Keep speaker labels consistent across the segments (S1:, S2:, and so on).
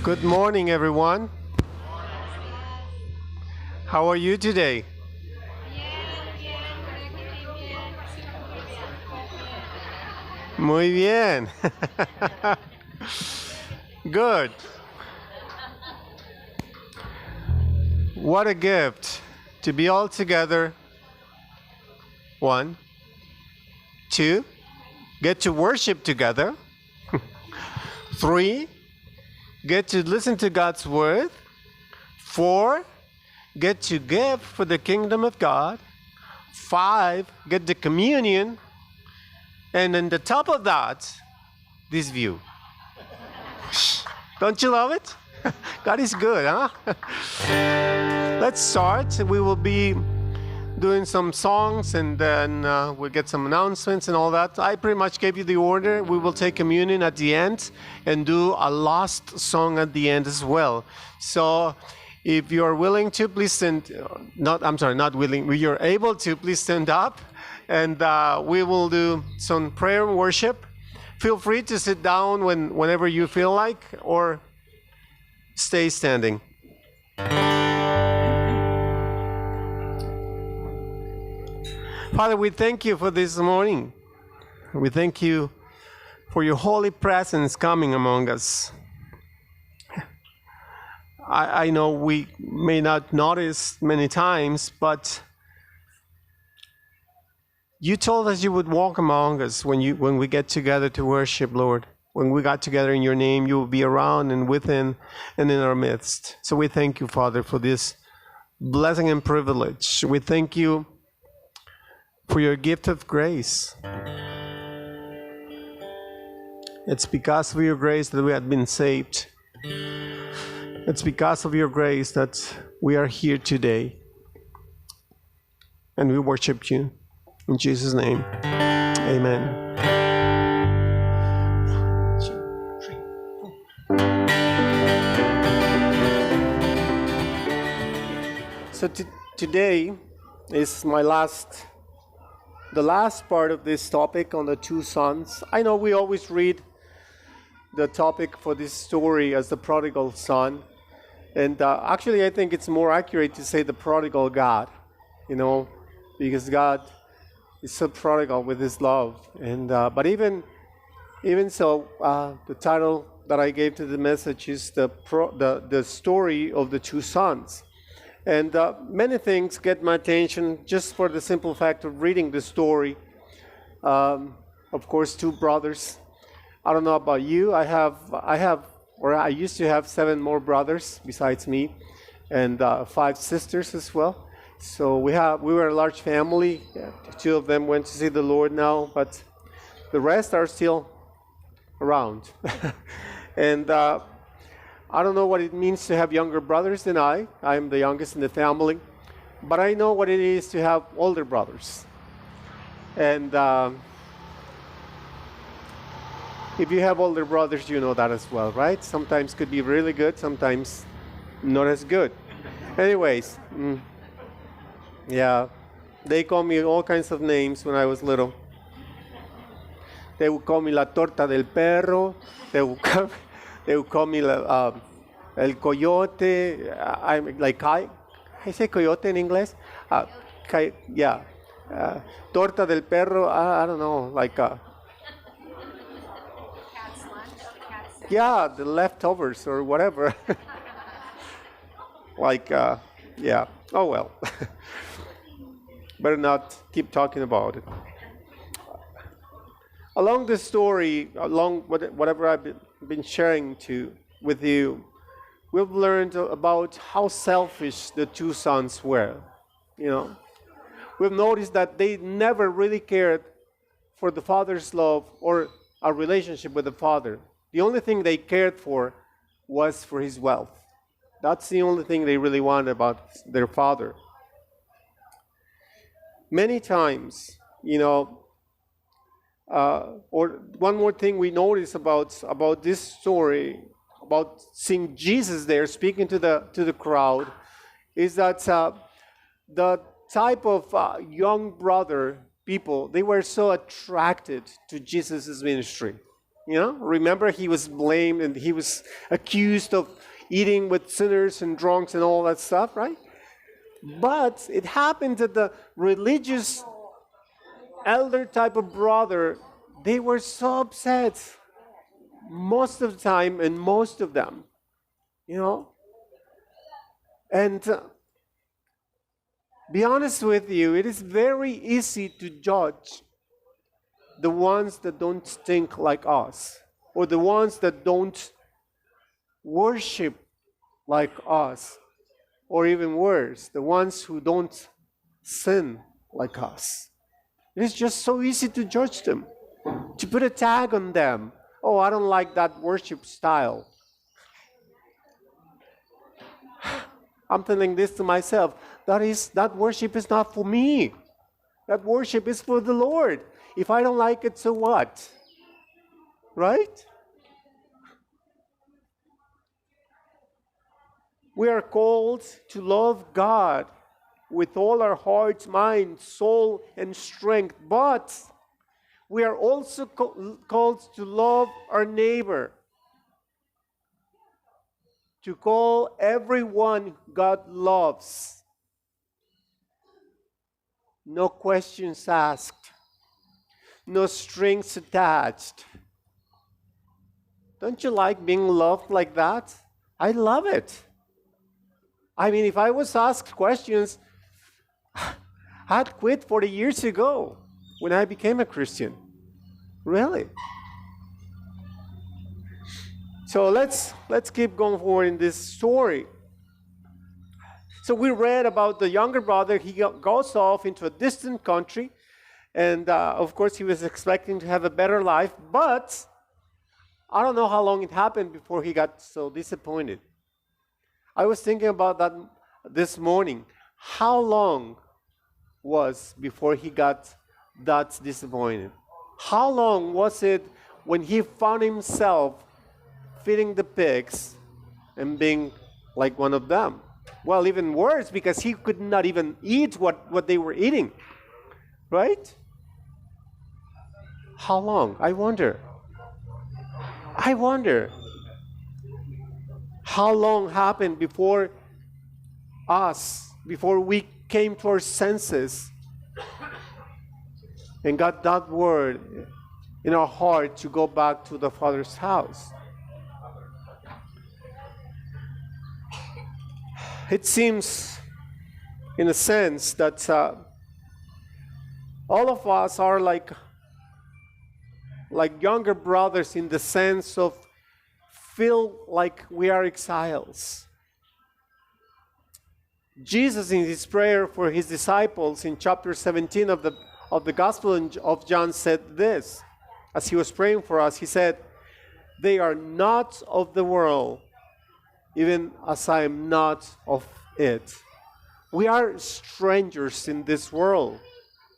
S1: Good morning, everyone. How are you today? Muy bien. Good. What a gift to be all together. 1, 2, get to worship together. 3, get to listen to God's word. 4, get to give for the kingdom of God. 5, get the communion. And on the top of that, this view. Don't you love it? God is good, huh? Let's start. We will be doing some songs, and then we'll get some announcements and all that. I pretty much gave you the order. We will take communion at the end and do a last song at the end as well. So if you're willing to, please stand. Not willing. If you're able to, please stand up, and we will do some prayer and worship. Feel free to sit down whenever you feel like, or stay standing. Father, we thank you for this morning. We thank you for your holy presence coming among us. I know we may not notice many times, but you told us you would walk among us when we get together to worship, Lord. When we got together in your name, you will be around and within and in our midst. So we thank you, Father, for this blessing and privilege. We thank you for your gift of grace. It's because of your grace that we have been saved. It's because of your grace that we are here today. And we worship you. In Jesus' name, amen. So today is the last part of this topic on the two sons. I know we always read the topic for this story as the prodigal son. And actually, I think it's more accurate to say the prodigal God, because God is so prodigal with his love. And but even so, the title that I gave to the message is the story of the two sons. And many things get my attention just for the simple fact of reading the story. Of course, two brothers. I don't know about you. I used to have 7 more brothers besides me, and 5 sisters as well. So we were a large family. 2 of them went to see the Lord now, but the rest are still around. And I don't know what it means to have younger brothers than I. I'm the youngest in the family. But I know what it is to have older brothers. And if you have older brothers, you know that as well, right? Sometimes could be really good, sometimes not as good. Anyways, yeah, they call me all kinds of names when I was little. They would call me la torta del perro. They would call me el coyote. I'm like, I say coyote in English. Torta del perro. I don't know, like yeah, the leftovers or whatever. Yeah. Oh well. Better not keep talking about it. Along this story, whatever I've been sharing with you, we've learned about how selfish the two sons were. We've noticed that they never really cared for the father's love or a relationship with the father. The only thing they cared for was for his wealth. That's the only thing they really wanted about their father. Many times, or one more thing we notice about this story, about seeing Jesus there speaking to the crowd, is that the type of young brother people, they were so attracted to Jesus' ministry. Remember, he was blamed and he was accused of eating with sinners and drunks and all that stuff, right? But it happened that the religious elder type of brother, they were so upset most of the time, and most of them, And be honest with you, it is very easy to judge the ones that don't think like us, or the ones that don't worship like us, or even worse, the ones who don't sin like us. It is just so easy to judge them, to put a tag on them. Oh, I don't like that worship style. I'm telling this to myself. That worship is not for me. That worship is for the Lord. If I don't like it, so what? Right? We are called to love God with all our heart, mind, soul, and strength. But we are also called to love our neighbor. To call everyone God loves. No questions asked. No strings attached. Don't you like being loved like that? I love it. I mean, if I was asked questions, I'd quit 40 years ago when I became a Christian. Really? So let's keep going forward in this story. So we read about the younger brother. He goes off into a distant country. And of course, he was expecting to have a better life. But I don't know how long it happened before he got so disappointed. I was thinking about that this morning. How long was before he got that disappointed? How long was it when he found himself feeding the pigs and being like one of them? Well, even worse, because he could not even eat what they were eating. Right? How long? I wonder. How long happened before we came to our senses and got that word in our heart to go back to the Father's house? It seems, in a sense, that all of us are like younger brothers in the sense of feel like we are exiles. Jesus, in his prayer for his disciples in chapter 17 of the Gospel of John, said this. As he was praying for us, he said, "They are not of the world, even as I am not of it." We are strangers in this world.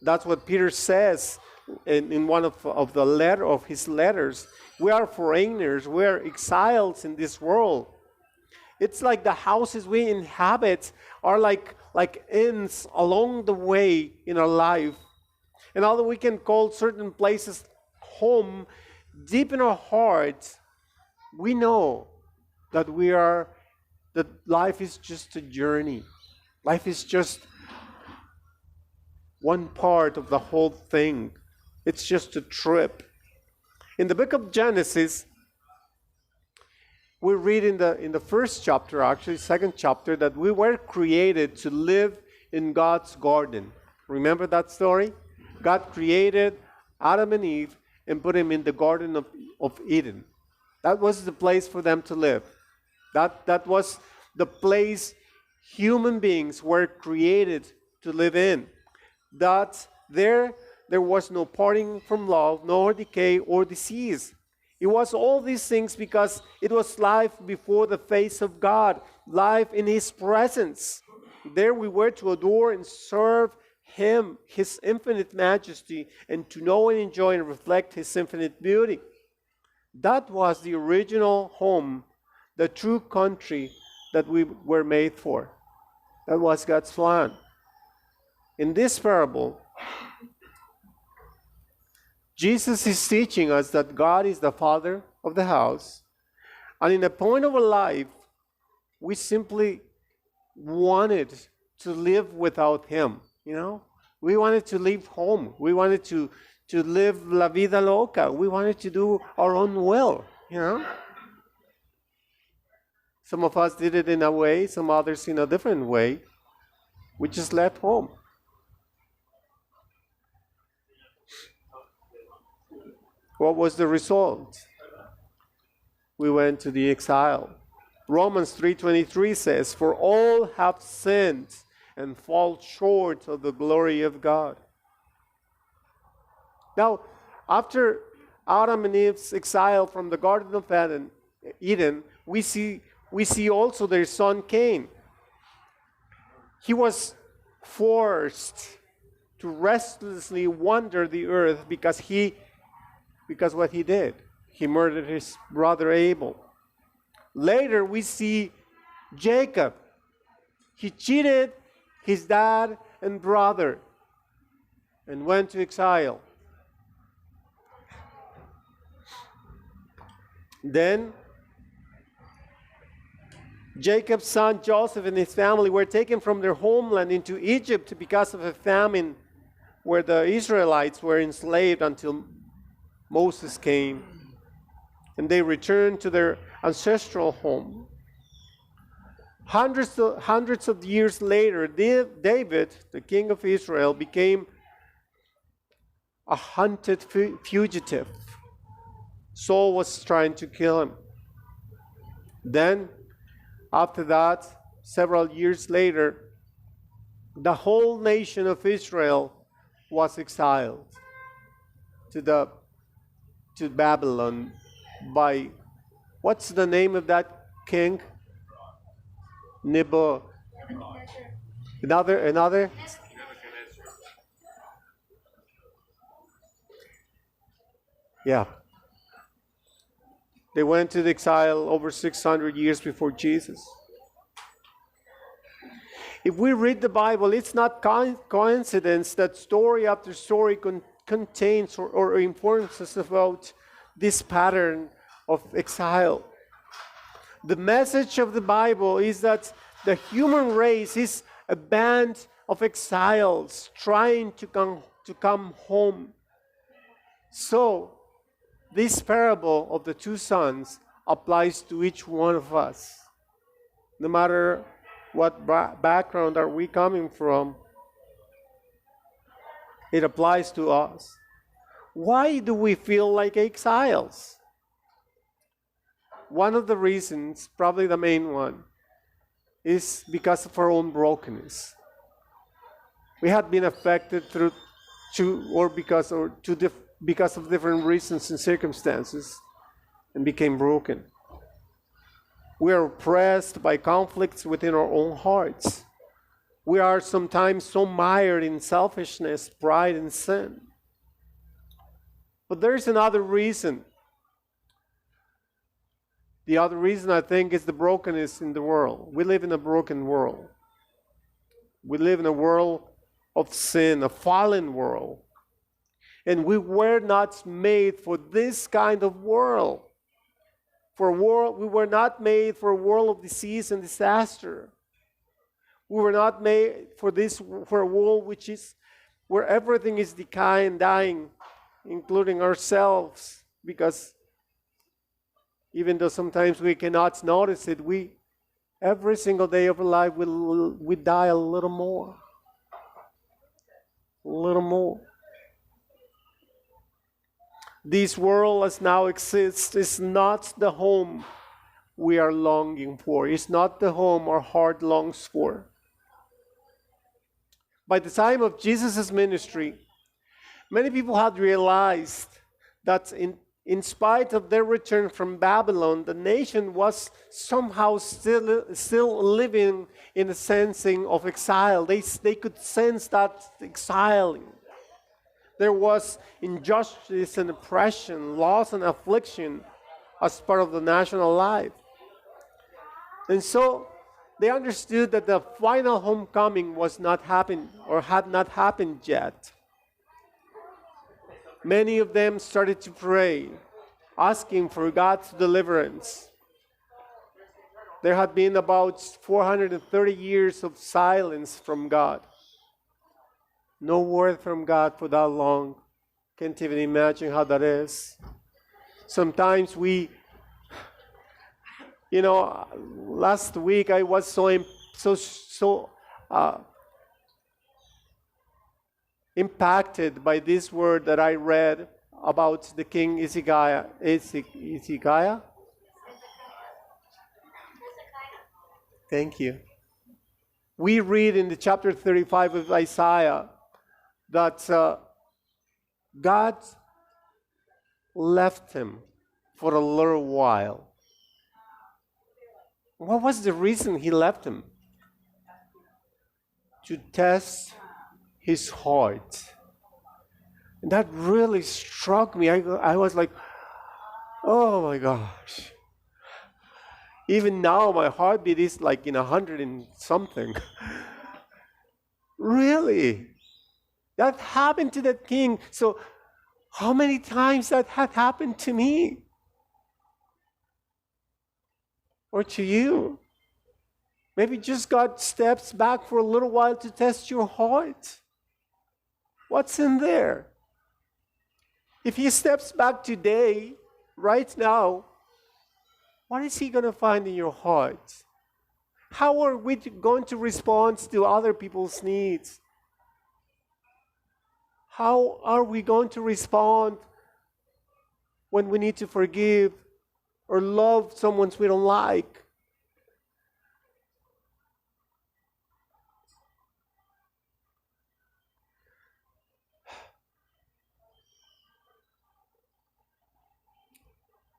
S1: That's what Peter says in one of his letters. We are foreigners. We are exiles in this world. It's like the houses we inhabit are like inns along the way in our life. And although we can call certain places home, deep in our hearts, we know that life is just a journey. Life is just one part of the whole thing. It's just a trip. In the book of Genesis, we read in the first chapter, actually second chapter, that we were created to live in God's garden. Remember that story? God created Adam and Eve and put them in the Garden of Eden. That was the place for them to live. That was the place human beings were created to live in. That there was no parting from love, nor decay or disease. It was all these things because it was life before the face of God, life in his presence. There we were to adore and serve him, his infinite majesty, and to know and enjoy and reflect his infinite beauty. That was the original home, the true country that we were made for. That was God's plan. In this parable, Jesus is teaching us that God is the father of the house. And in a point of our life, we simply wanted to live without him, you know? We wanted to leave home. We wanted to live la vida loca. We wanted to do our own will, you know? Some of us did it in a way, some others in a different way. We just left home. What was the result? We went to the exile. Romans 3:23 says, "For all have sinned and fall short of the glory of God." Now, after Adam and Eve's exile from the Garden of Eden, we see also their son Cain. He was forced to restlessly wander the earth because what he did. He murdered his brother Abel. Later we see Jacob. He cheated his dad and brother and went to exile. Then Jacob's son Joseph and his family were taken from their homeland into Egypt because of a famine where the Israelites were enslaved until Moses came. And they returned to their ancestral home. Hundreds of years later, David, the king of Israel, became a hunted fugitive. Saul was trying to kill him. Then, after that, several years later, the whole nation of Israel was exiled to Babylon by, what's the name of that king? Another? Yeah. They went to the exile over 600 years before Jesus. If we read the Bible, it's not coincidence that story after story contains or informs us about this pattern of exile. The message of the Bible is that the human race is a band of exiles trying to come home. So, this parable of the two sons applies to each one of us. No matter what background are we coming from, it applies to us. Why do we feel like exiles? One of the reasons, probably the main one, is because of our own brokenness. We had been affected because of different reasons and circumstances and became broken. We are oppressed by conflicts within our own hearts. We are sometimes so mired in selfishness, pride, and sin. But there's another reason. The other reason, I think, is the brokenness in the world. We live in a broken world. We live in a world of sin, a fallen world. And we were not made for this kind of world. We were not made for a world of disease and disaster. We were not made for a world where everything is decaying and dying, including ourselves, because even though sometimes we cannot notice it, every single day of our life we die a little more. A little more. This world as now exists is not the home we are longing for. It's not the home our heart longs for. By the time of Jesus' ministry, many people had realized that in spite of their return from Babylon, the nation was somehow still living in a sensing of exile. They could sense that exiling. There was injustice and oppression, loss and affliction as part of the national life. And so they understood that the final homecoming was not happened or had not happened yet. Many of them started to pray, asking for God's deliverance. There had been about 430 years of silence from God. No word from God for that long. Can't even imagine how that is. Sometimes last week I was so impacted by this word that I read about the king Hezekiah. Hezekiah? Thank you. We read in the chapter 35 of Isaiah that God left him for a little while. What was the reason he left him? To test his heart. And that really struck me. I was like, oh my gosh. Even now, my heartbeat is like in 100 and something. Really? That happened to that king. So, how many times that had happened to me? Or to you? Maybe just God steps back for a little while to test your heart. What's in there? If he steps back today, right now, what is he going to find in your heart? How are we going to respond to other people's needs? How are we going to respond when we need to forgive or love someone we don't like?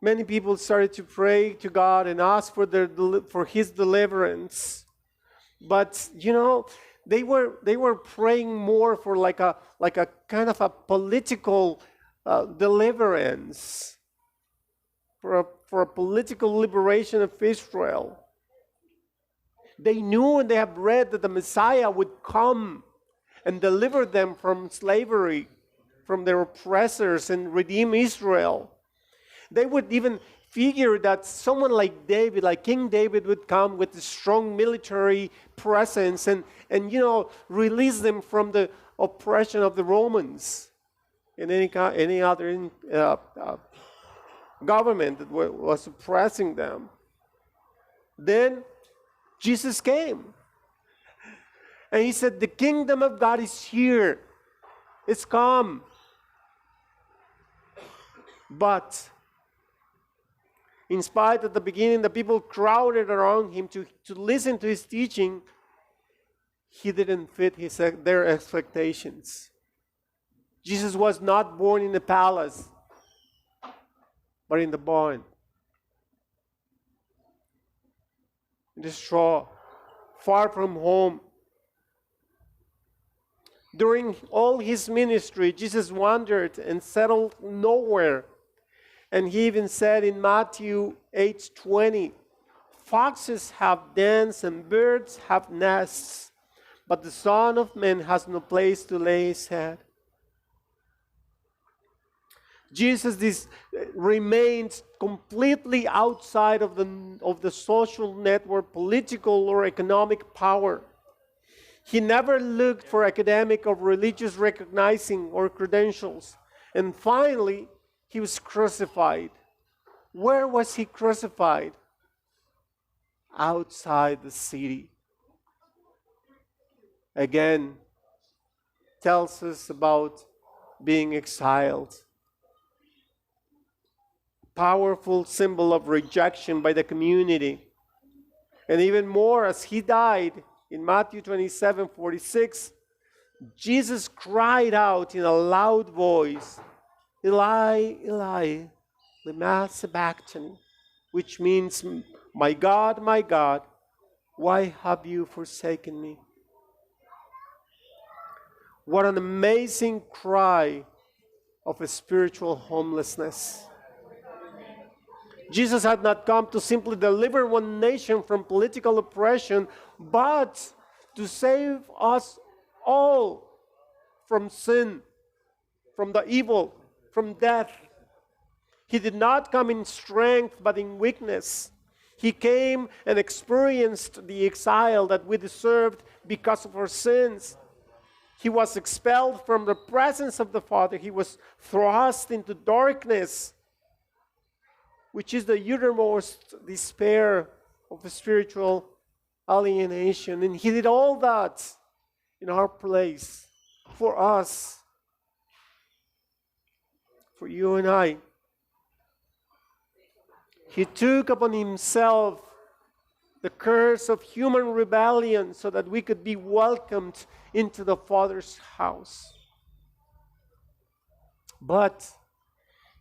S1: Many people started to pray to God and ask for His deliverance, but they were praying more for like a kind of a political deliverance, for a political liberation of Israel. They knew and they have read that the Messiah would come and deliver them from slavery, from their oppressors, and redeem Israel. They would even figure that someone like David, like King David, would come with a strong military presence and release them from the oppression of the Romans and any other government that was oppressing them. Then Jesus came. And he said, the kingdom of God is here. It's come. But in spite of the beginning, the people crowded around him to listen to his teaching, he didn't fit their expectations. Jesus was not born in the palace, but in the barn, in the straw, far from home. During all his ministry, Jesus wandered and settled nowhere. And he even said in Matthew 8:20, foxes have dens and birds have nests, but the Son of Man has no place to lay his head. Jesus remained completely outside of the social network, political or economic power. He never looked for academic or religious recognizing or credentials. And finally, he was crucified. Where was he crucified? Outside the city. Again, tells us about being exiled. Powerful symbol of rejection by the community. And even more, as he died in Matthew 27:46, Jesus cried out in a loud voice, Eli, Eli, lema sabachthani, which means, my God, why have you forsaken me? What an amazing cry of a spiritual homelessness. Jesus had not come to simply deliver one nation from political oppression, but to save us all from sin, from the evil from death. He did not come in strength, but in weakness. He came and experienced the exile that we deserved because of our sins. He was expelled from the presence of the Father. He was thrust into darkness, which is the uttermost despair of the spiritual alienation. And He did all that in our place, for us, for you and I. He took upon Himself the curse of human rebellion so that we could be welcomed into the Father's house. But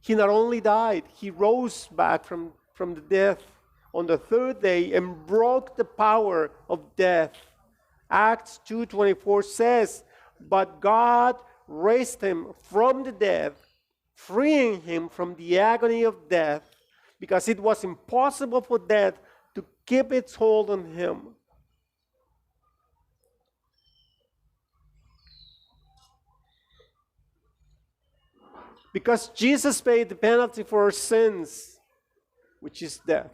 S1: He not only died, He rose back from the death on the third day and broke the power of death. Acts 2:24 says, "But God raised Him from the dead, freeing Him from the agony of death, because it was impossible for death to keep its hold on Him." Because Jesus paid the penalty for our sins, which is death.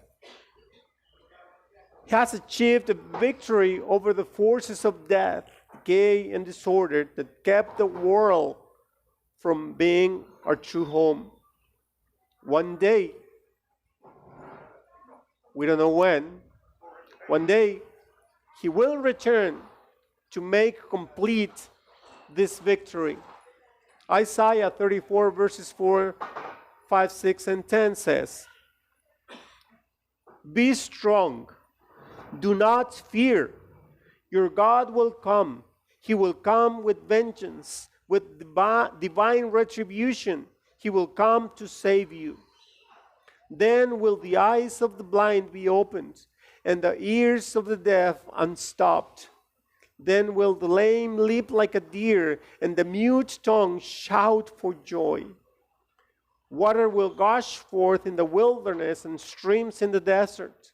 S1: He has achieved a victory over the forces of death, decay, and disorder that kept the world from being our true home. One day, we don't know when, one day He will return to make complete this victory. Isaiah 34 verses 4, 5, 6, and 10 says, "Be strong, do not fear. Your God will come. He will come with vengeance, with divine retribution. He will come to save you. Then will the eyes of the blind be opened, and the ears of the deaf unstopped. Then will the lame leap like a deer, and the mute tongue shout for joy. Water will gush forth in the wilderness and streams in the desert.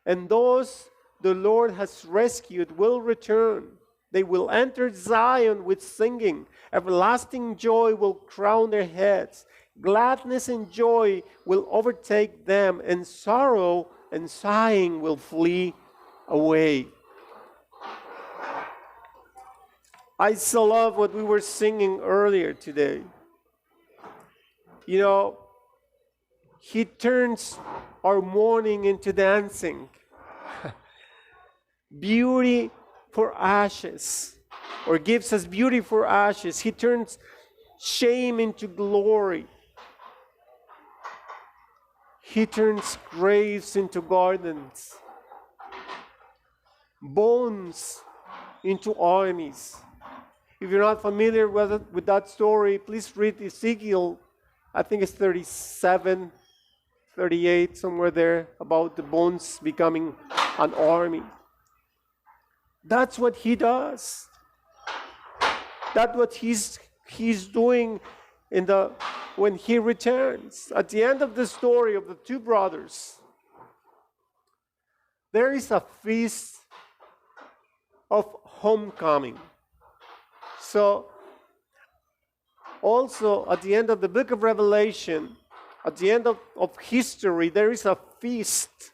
S1: And those the Lord has rescued will return. They will enter Zion with singing. Everlasting joy will crown their heads. Gladness and joy will overtake them, and sorrow and sighing will flee away." I so love what we were singing earlier today. You know, He turns our mourning into dancing. Beauty for ashes, or gives us beauty for ashes. He turns shame into glory. He turns graves into gardens, bones into armies. If you're not familiar with that story, please read Ezekiel, I think it's 37, 38, somewhere there, about the bones becoming an army. That's what He does. That's what He's doing when He returns. At the end of the story of the two brothers, there is a feast of homecoming. So, also at the end of the book of Revelation, at the end of history, there is a feast,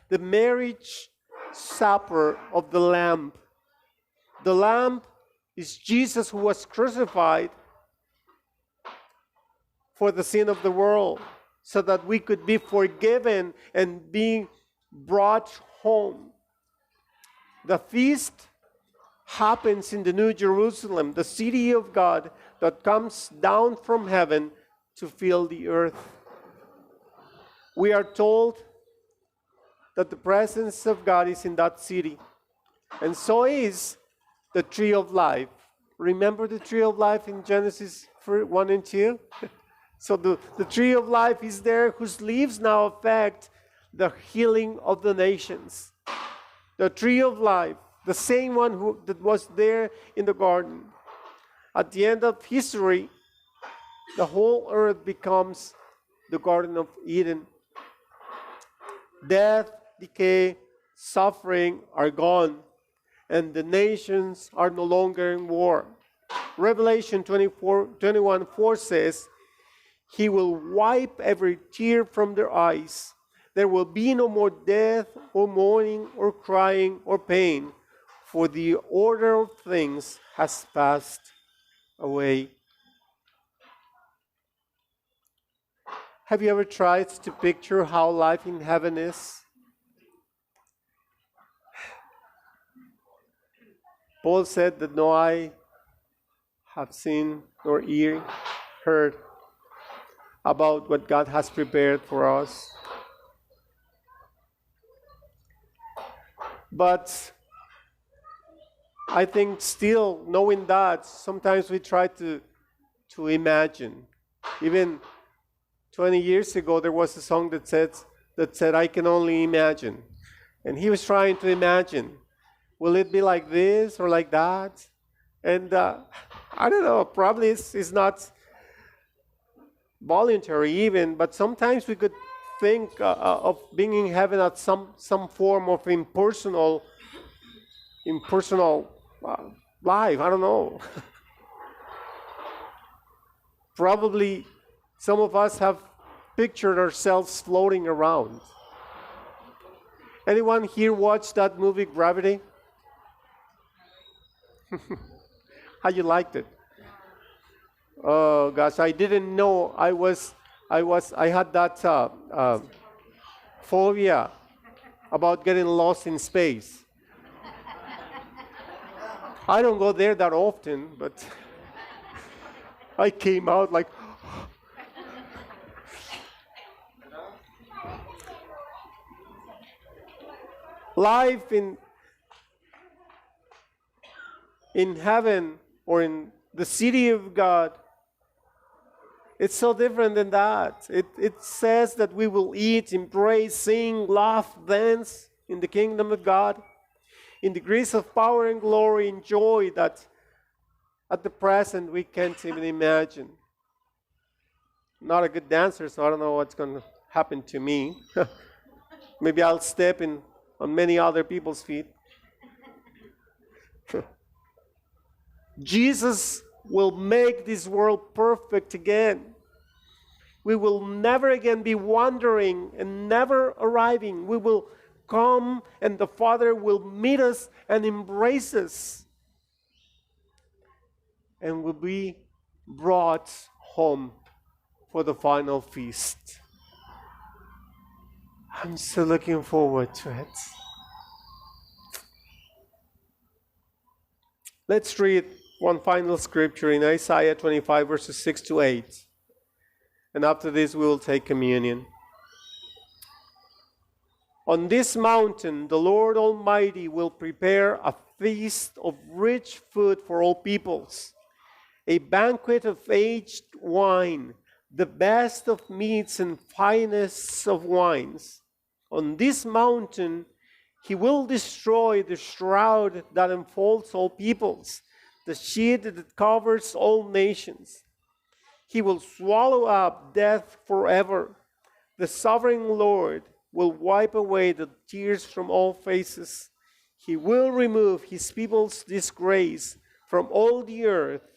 S1: the marriage supper of the Lamb. The Lamb is Jesus, who was crucified for the sin of the world, so that we could be forgiven and be brought home. The feast happens in the New Jerusalem, the city of God that comes down from heaven to fill the earth. We are told that the presence of God is in that city, and so is the tree of life. Remember the tree of life in Genesis 1 and 2? So the tree of life is there, whose leaves now affect the healing of the nations. The tree of life, the same one that was there in the garden. At the end of history, the whole earth becomes the Garden of Eden. Death, decay, suffering are gone, and the nations are no longer in war. Revelation 21:4 says, He will wipe every tear from their eyes. There will be no more death, or mourning, or crying, or pain, for the order of things has passed away. Have you ever tried to picture how life in heaven is? Paul said that no eye have seen nor ear heard about what God has prepared for us. But I think still, knowing that, sometimes we try to imagine. Even 20 years ago, there was a song that said, I can only imagine. And he was trying to imagine, will it be like this or like that? And I don't know, probably it's not voluntary even, but sometimes we could think of being in heaven at some form of impersonal life. I don't know. Probably some of us have pictured ourselves floating around. Anyone here watched that movie Gravity? How you liked it? Oh gosh, I didn't know I had that phobia about getting lost in space. I don't go there that often, but I came out like life in heaven or in the city of God. It's so different than that. It says that we will eat, embrace, sing, laugh, dance in the kingdom of God, in degrees of power and glory and joy that at the present we can't even imagine. I'm not a good dancer, so I don't know what's going to happen to me. Maybe I'll step on many other people's feet. Jesus will make this world perfect again. We will never again be wandering and never arriving. We will come and the Father will meet us and embrace us and will be brought home for the final feast. I'm so looking forward to it. Let's read one final scripture in Isaiah 25, verses 6 to 8. And after this, we will take communion. On this mountain, the Lord Almighty will prepare a feast of rich food for all peoples, a banquet of aged wine, the best of meats and finest of wines. On this mountain, He will destroy the shroud that enfolds all peoples, the sheet that covers all nations. He will swallow up death forever. The sovereign Lord will wipe away the tears from all faces. He will remove His people's disgrace from all the earth.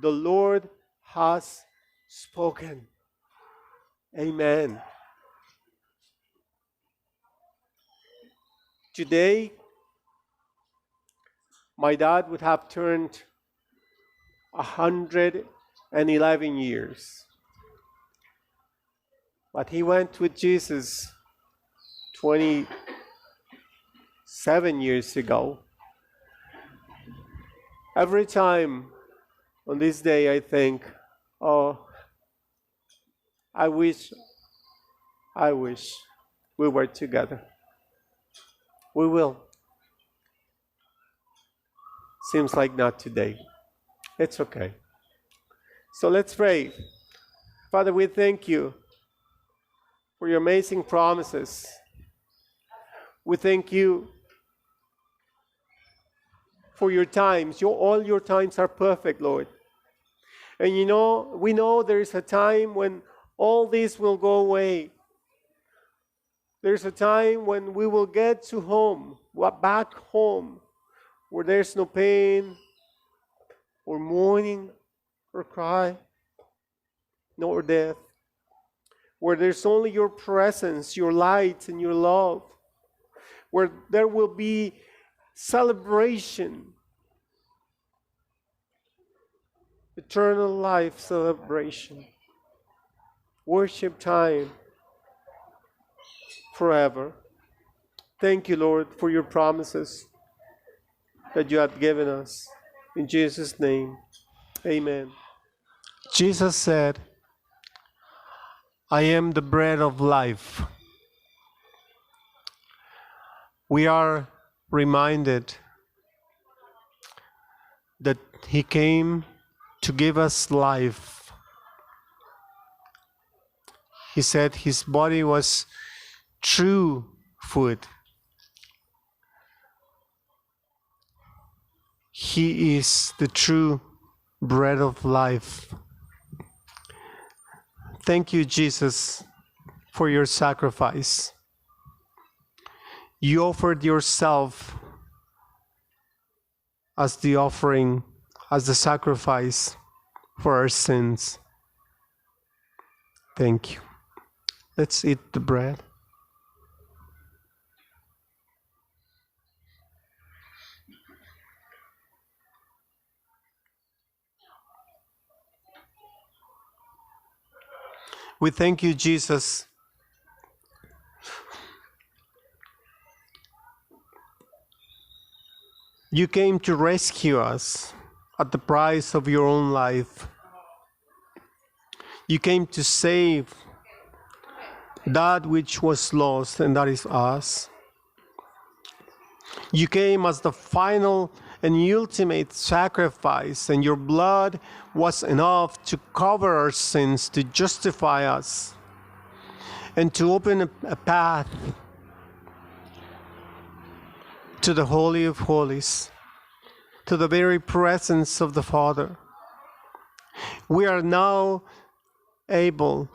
S1: The Lord has spoken. Amen. Today, my dad would have turned 111 years. But he went with Jesus 27 years ago. Every time on this day I think, oh, I wish we were together. We will. Seems like not today. It's okay. So let's pray. Father, we thank you for your amazing promises. We thank you for your times. All your times are perfect, Lord. And we know there is a time when all this will go away. There's a time when we will get to home, back home, where there's no pain or mourning or cry. nor death, where there's only your presence, your light, and your love, where there will be celebration, eternal life celebration, worship time forever. Thank you, Lord, for your promises that you have given us. In Jesus' name, amen. Jesus said, I am the bread of life. We are reminded that he came to give us life. He said his body was true food. He is the true bread of life. Thank you, Jesus, for your sacrifice. You offered yourself as the offering, as the sacrifice for our sins. Thank you. Let's eat the bread. We thank you, Jesus. You came to rescue us at the price of your own life. You came to save that which was lost, and that is us. You came as the final and ultimate sacrifice, and your blood was enough to cover our sins, to justify us, and to open a path to the Holy of Holies, to the very presence of the Father. We are now able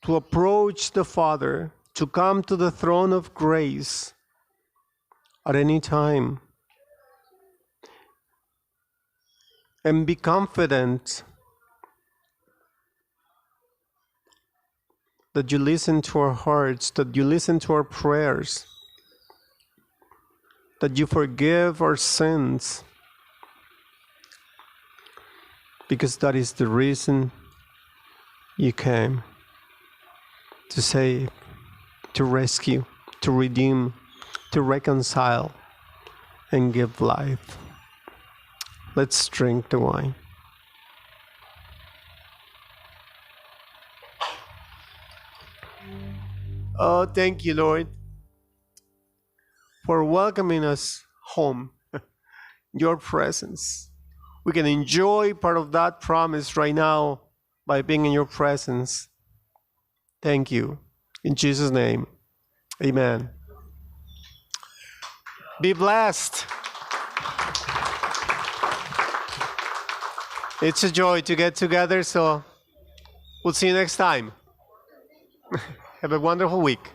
S1: to approach the Father, to come to the throne of grace at any time, and be confident that you listen to our hearts, that you listen to our prayers, that you forgive our sins, because that is the reason you came, to save, to rescue, to redeem, to reconcile, and give life. Let's drink the wine. Oh, thank you, Lord, for welcoming us home, your presence. We can enjoy part of that promise right now by being in your presence. Thank you. In Jesus' name, amen. Be blessed. It's a joy to get together, so we'll see you next time. Have a wonderful week.